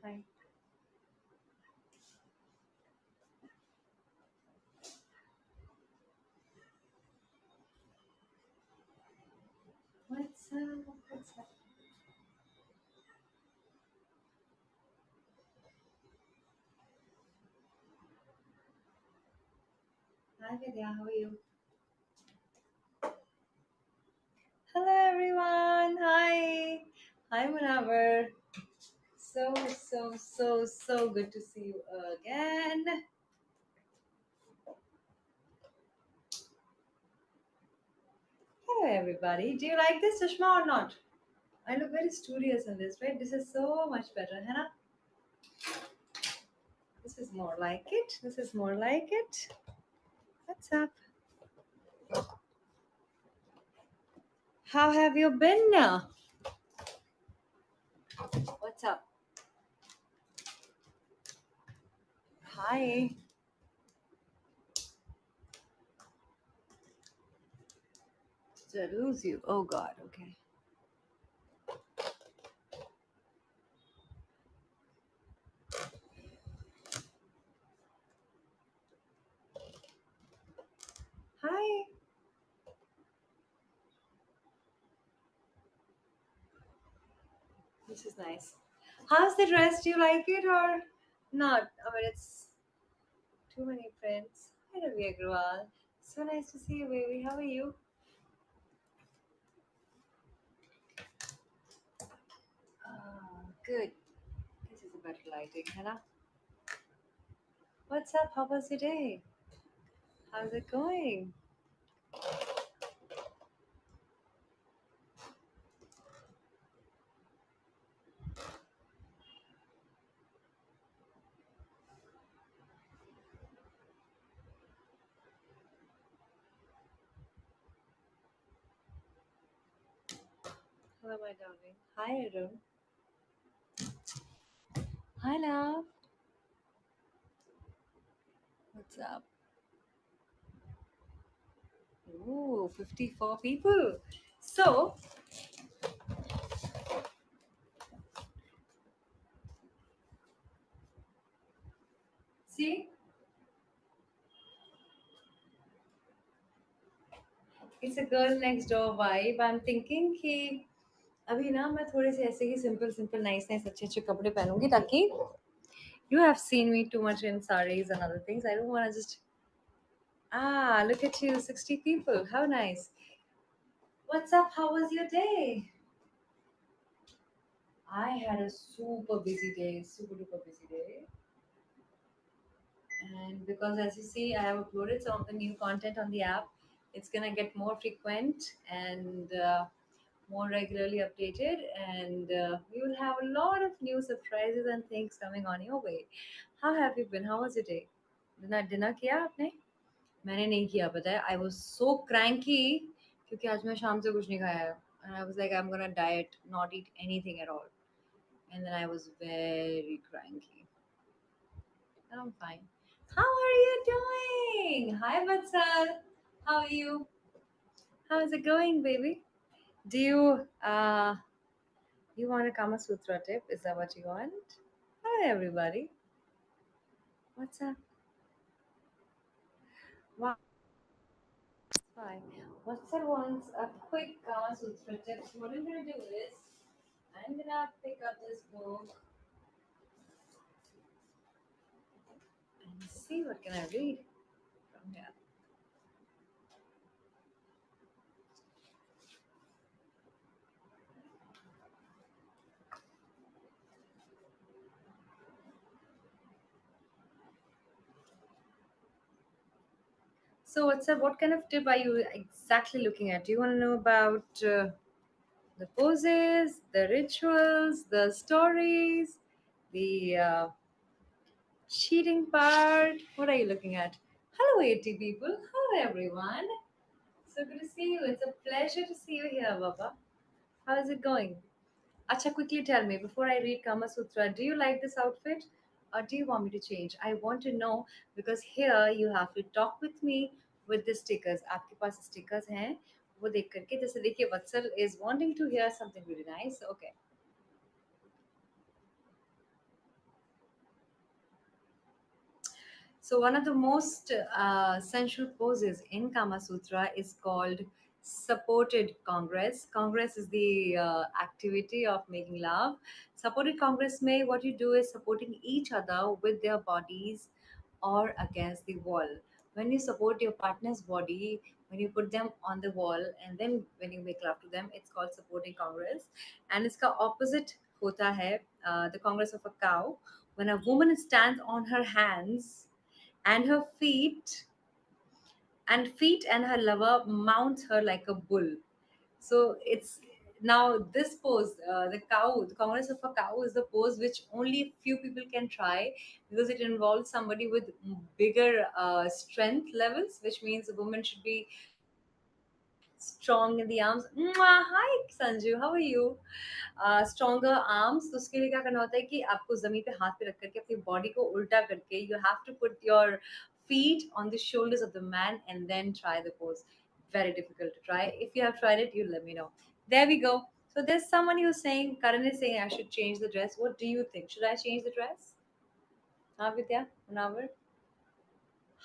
Hi. What's up? What's up? Hi, Vidya. How are you? Hello, everyone. Hi. Hi, Munavar. So good to see you again. Hello, everybody. Do you like this, Sushma, or not? I look very studious in this, right? This is so much better, Hannah. This is more like it. This is more like it. What's up? How have you been now? What's up? Hi. Did I lose you? Oh, God. Okay. Hi. This is nice. How's the dress? Do you like it or not? I mean, it's too many friends. Hi, Ravi Agrawal. So nice to see you, baby. How are you? Good. This is a better lighting, Hannah. What's up? How was your day? How's it going? Hello, my darling. Hi, Arun. Hi, love. What's up? Ooh, 54 people. So, see, it's a girl next door vibe. I'm thinking कि अभी ना मैं थोड़े से ऐसे ही simple simple nice nice अच्छे अच्छे कपड़े पहनूंगी ताकि you have seen me too much in saris and other things. I don't want to just look at you, 60 people. How nice. What's up? How was your day? I had a super busy day, super duper busy day. And because as you see, I have uploaded some of the new content on the app, it's gonna get more frequent and more regularly updated, and we will have a lot of new surprises and things coming on your way. How have you been? How was your day? Dinner किया आपने? मैंने नहीं किया पता है. I was so cranky क्योंकि आज मैं शाम से कुछ नहीं खाया है. And I was like, I'm gonna diet, not eat anything at all. And then I was very cranky. And I'm fine. How are you doing? Hi, Vatsal. How are you? How is it going, baby? Do you want a Kama Sutra tip? Is that what you want? Hi, everybody. What's up? Wow, fine. Vatsal wants a quick Kama Sutra tip. So what I'm gonna do is I'm gonna pick up this book and see what can I read from here. So, what's up? What kind of tip are you exactly looking at? Do you want to know about the poses, the rituals, the stories, the cheating part? What are you looking at? Hello, 80 people. Hello, everyone. So good to see you. It's a pleasure to see you here, Baba. How is it going? Acha, quickly tell me before I read Kama Sutra, do you like this outfit or do you want me to change? I want to know because here you have to talk with me with the stickers. आपके पास stickers हैं वो देख करके जैसे देखिए वत्सल is wanting to hear something really nice. Okay. So one of the most sensual poses in Kama Sutra is called supported congress. Congress is the activity of making love. Supported congress may what you do is supporting each other with their bodies or against the wall. When you support your partner's body, when you put them on the wall and then when you make love to them, it's called supporting congress. And its opposite hota hai, the congress of a cow. When a woman stands on her hands and her feet and her lover mounts her like a bull. So it's now this pose, the congress of a cow is the pose which only few people can try, because it involves somebody with bigger strength levels, which means a woman should be strong in the arms. Mwah! Hi Sanju, how are you? Stronger arms. तो उसके लिए क्या करना होता है कि आपको जमीन पे हाथ पे रख करके अपनी बॉडी को उल्टा करके you have to put your feet on the shoulders of the man and then try the pose. Very difficult to try. If you have tried it, you let me know. There we go. So there's someone who's saying, Karan is saying I should change the dress. What do you think? Should I change the dress? Vidya, Munawar?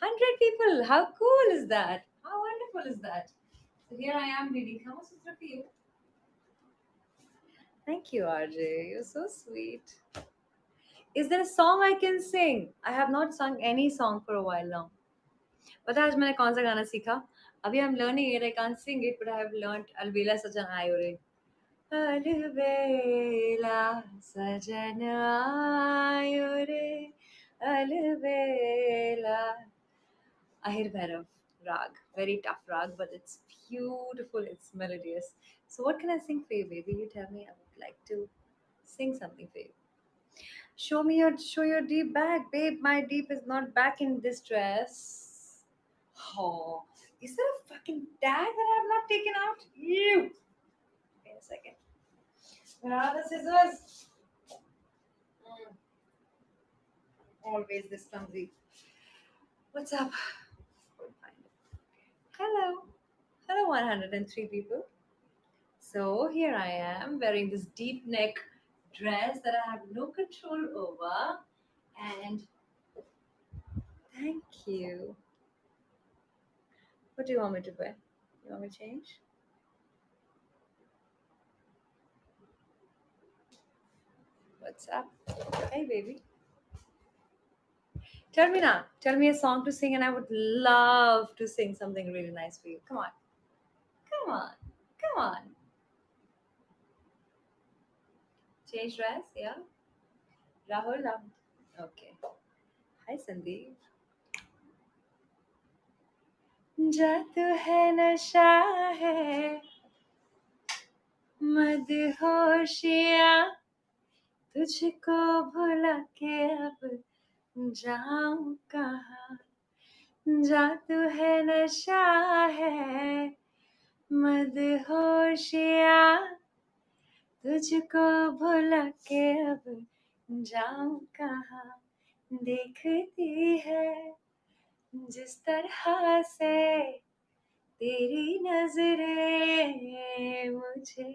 100 people. How cool is that? How wonderful is that? So here I am reading Kama Sutra for you. Thank you, RJ. You're so sweet. Is there a song I can sing? I have not sung any song for a while now. पता है आज मैंने कौन सा गाना सीखा? अभी I'm learning it. I can't sing it, but I have learned Alvela Sajan Ayo Re. Alvela Sajan Ayo Re. Alvela. Ahir Bhairav rag. Very tough rag, but it's beautiful. It's melodious. So what can I sing for you, baby? You tell me. I would like to sing something for you. Show your deep back, babe. My deep is not back in this dress. Oh, is there a fucking tag that I have not taken out? You. Wait a second. Where are the scissors? Mm, always this clumsy. What's up? Couldn't find it. Hello. Hello, 103 people. So here I am wearing this deep neck dress that I have no control over. And thank you. What do you want me to wear? You want me to change? What's up? Hey, baby. Tell me now. Tell me a song to sing, and I would love to sing something really nice for you. Come on. Come on. Come on. Change dress? Yeah. Rahul? Okay. Hi, Sandeep. जादू है नशा है मदहोशियाँ तुझको भुला के अब जाऊं कहाँ जादू है नशा है मदहोशियाँ तुझको भुला के अब जाऊं कहाँ देखती है जिस तरह से तेरी नजरें मुझे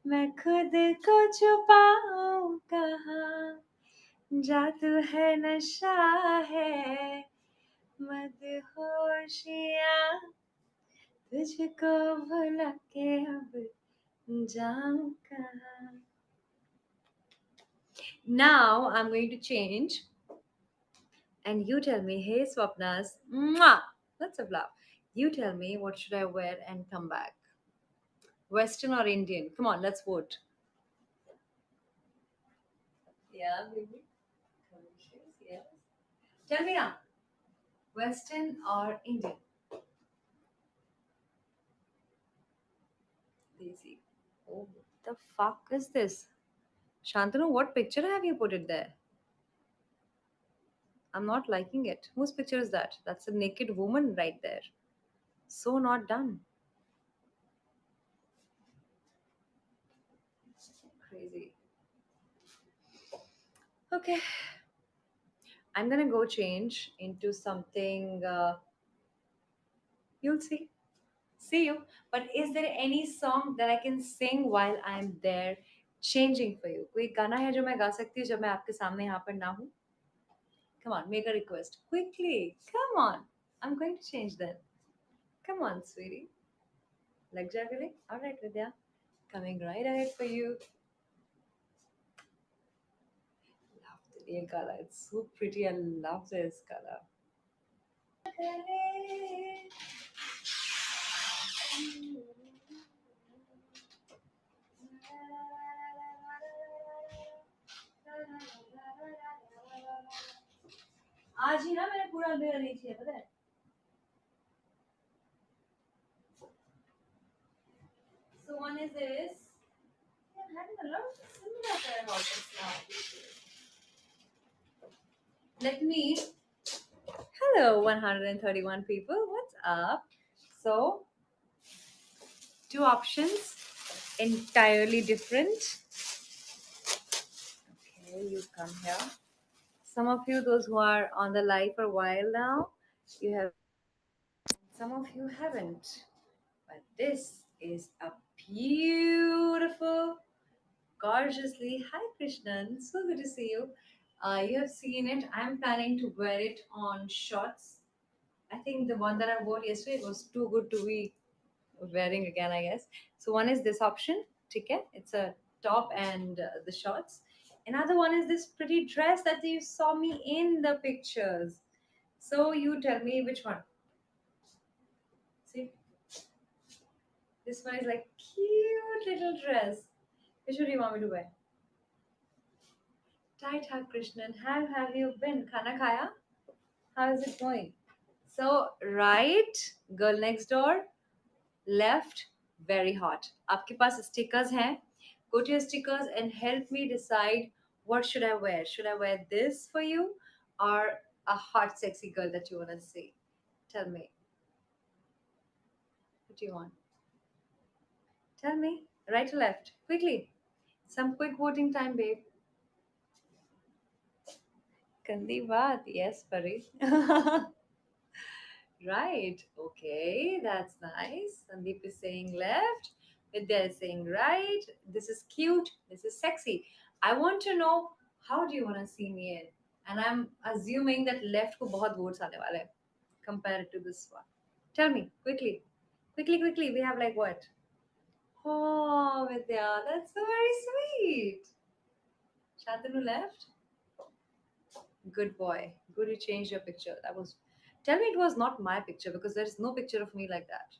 मैं खुद को छुपाऊं कहाँ जादू है नशा है मदहोशियाँ तुझको भुला के अब जाऊं कहाँ. Now I'm going to change, and you tell me, hey Swapnas, mwah, lots of love. You tell me what should I wear and come back. Western or Indian? Come on, let's vote. Yeah, baby. Conscious, yes. Tell me now, Western or Indian? Daisy. Oh, what the fuck is this? Shantanu, what picture have you put it there? I'm not liking it. Whose picture is that? That's a naked woman right there. So not done. Crazy. Okay, I'm gonna go change into something. You'll see. See you. But is there any song that I can sing while I'm there changing for you? कोई गाना है जो मैं गा सकती हूँ जब मैं आपके सामने यहाँ पर ना हूँ? Come on, make a request. Quickly. Come on. I'm going to change that. Come on, sweetie. Lag ja gale? Alright, Vidya. Coming right ahead for you. Love the nail color. It's so pretty. I love this color. आज ही ना मैंने पूरा अंधेरा नहीं किया पता है. So one is this. I'm having a lot of similar pair of outfits now. Let me. Hello, 131 people. What's up? So, two options, entirely different. Okay, you come here. Some of you, those who are on the live for a while now, you have. Some of you haven't. But this is a beautiful, gorgeously. Hi, Krishnan. So good to see you. You have seen it. I'm planning to wear it on shorts. I think the one that I wore yesterday was too good to be wearing again, I guess. So one is this option, ticket. It's a top and the shorts. Another one is this pretty dress that you saw me in the pictures. So you tell me which one. See, this one is like cute little dress. Which one do you want me to wear? Tight Heart Krishnan, how have you been? Khana khaya? How is it going? So right, girl next door, left, very hot. आपके पास stickers हैं? Go to your stickers and help me decide what should I wear. Should I wear this for you or a hot, sexy girl that you want to see? Tell me. What do you want? Tell me. Right or left? Quickly. Some quick voting time, babe. Kandi baat. Yes, Pari. Right. Okay, that's nice. Sandeep is saying left. Vidya is saying right. This is cute. This is sexy. I want to know how do you want to see me in? And I'm assuming that left को बहुत votes आने वाले हैं compared to this one. Tell me quickly, quickly, quickly. We have like what? Oh, Vidya, that's so very sweet. Shantanu left. Good boy. Good, you changed your picture. That was. Tell me it was not my picture because there is no picture of me like that.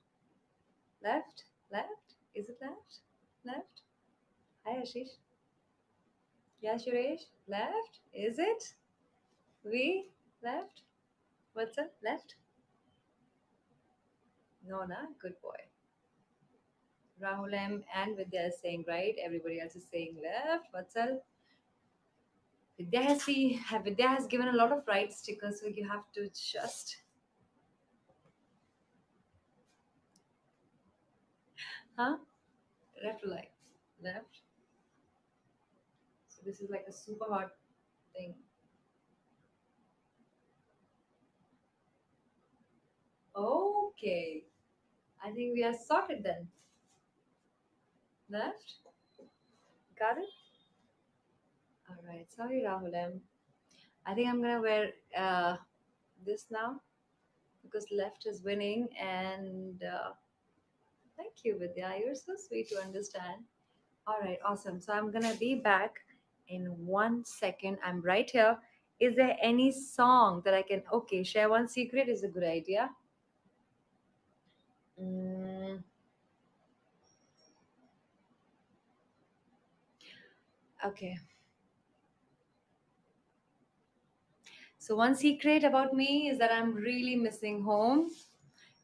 Left? Left? Is it left? Left? Hi, Ashish. Yeah, Suresh? Left? Is it? We? Left? What's up? Left? No, na? Good boy. Rahul M and Vidya is saying right. Everybody else is saying left. What's up? Vidya has given a lot of right stickers, so you have to just. Huh? Left or right? Left. So this is like a super hard thing. Okay. I think we are sorted then. Left? Got it? Alright. Sorry, Rahul. I think I'm gonna wear this now because left is winning and thank you, Vidya. You're so sweet to understand. Alright, awesome. So I'm gonna be back in 1 second. I'm right here. Is there any song that I can okay, share one secret is a good idea. Mm, okay. So one secret about me is that I'm really missing home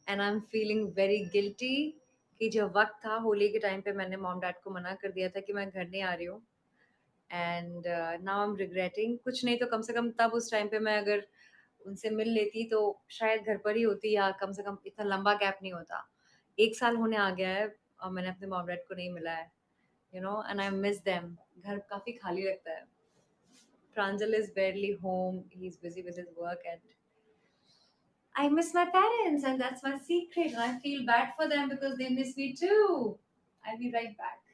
and I'm feeling very guilty कि जो वक्त था होली के time पे मैंने mom dad को मना कर दिया था कि मैं घर नहीं आ रही हूँ and now I am regretting कुछ नहीं तो कम से कम तब उस टाइम पे मैं अगर उनसे मिल लेती तो शायद घर पर ही होती या कम से कम इतना लंबा गैप नहीं होता 1 साल होने आ गया है और मैंने अपने मॉम डैड को नहीं मिला है you know and I miss them घर काफ़ी खाली लगता है Pranjal is barely home. He's busy with his work and I miss my parents and that's my secret. And I feel bad for them because they miss me too. I'll be right back.